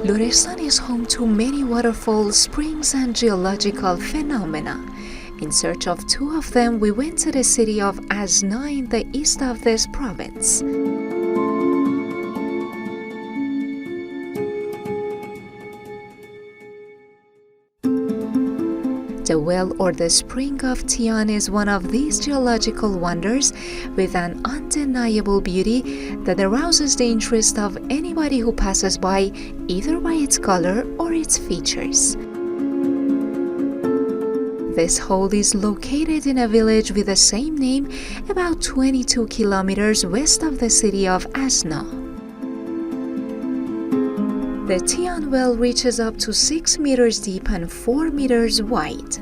Lorestan is home to many waterfalls, springs, and geological phenomena. In search of two of them, we went to the city of Azna in the east of this province. The well or the spring of Tian is one of these geological wonders with an undeniable beauty that arouses the interest of anybody who passes by, either by its color or its features. This hole is located in a village with the same name, about 22 kilometers west of the city of Azna. The Tian well reaches up to 6 meters deep and 4 meters wide.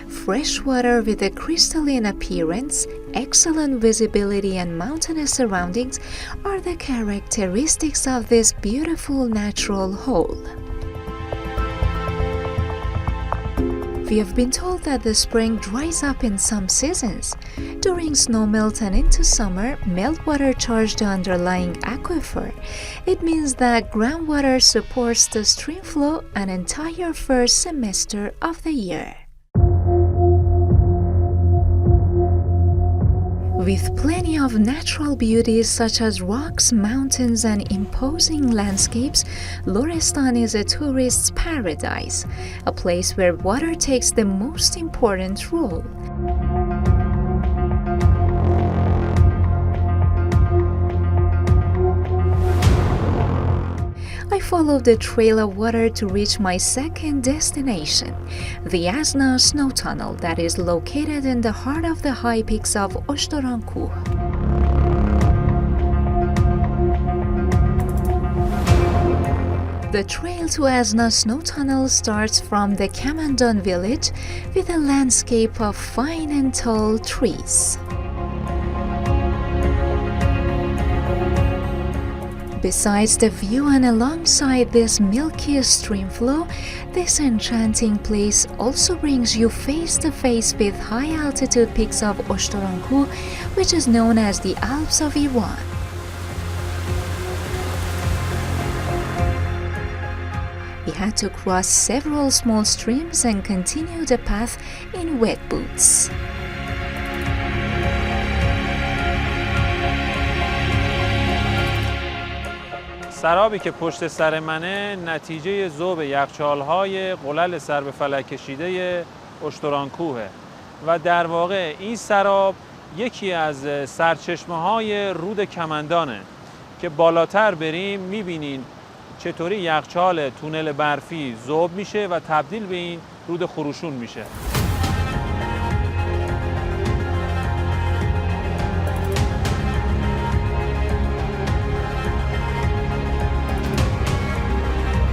Fresh water with a crystalline appearance, excellent visibility, and mountainous surroundings are the characteristics of this beautiful natural hole. We have been told that the spring dries up in some seasons. During snowmelt and into summer, meltwater charge the underlying aquifer. It means that groundwater supports the stream flow an entire first semester of the year. With plenty of natural beauties such as rocks, mountains, and imposing landscapes, Lorestan is a tourist's paradise, a place where water takes the most important role. I followed the trail of water to reach my second destination, the Azna snow tunnel that is located in the heart of the high peaks of Oshtoranku. The trail to Azna snow tunnel starts from the Kamandan village with a landscape of fine and tall trees. Besides the view and alongside this milky stream flow, this enchanting place also brings you face to face with high altitude peaks of Oshtoranku, which is known as the Alps of Iran. We had to cross several small streams and continue the path in wet boots. سرابی که پشت سر منه نتیجه ذوب یخچال‌های قلل سر به فلک کشیده اشترانکوه و در واقع این سراب یکی از سرچشمه‌های رود کمندانه که بالاتر بریم می‌بینین چطوری یخچال تونل برفی ذوب میشه و تبدیل به این رود خروشون میشه.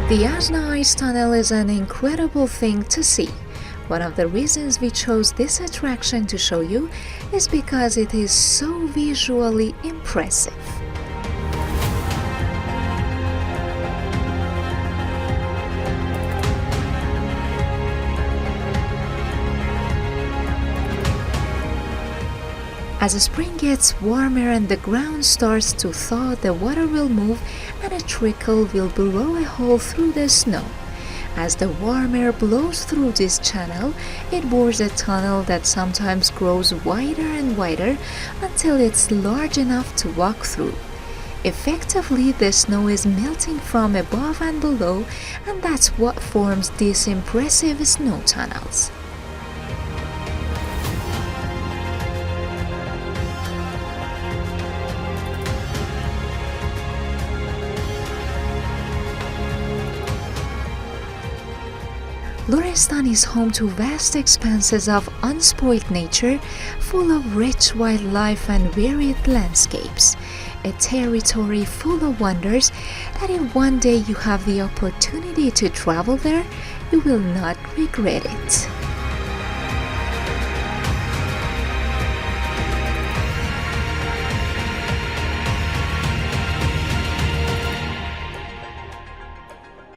The Azna Ice Tunnel is an incredible thing to see. One of the reasons we chose this attraction to show you is because it is so visually impressive. As the spring gets warmer and the ground starts to thaw, the water will move and a trickle will burrow a hole through the snow. As the warm air blows through this channel, it bores a tunnel that sometimes grows wider and wider until it's large enough to walk through. Effectively, the snow is melting from above and below, and that's what forms these impressive snow tunnels. Lorestan is home to vast expanses of unspoiled nature, full of rich wildlife and varied landscapes. A territory full of wonders that if one day you have the opportunity to travel there, you will not regret it.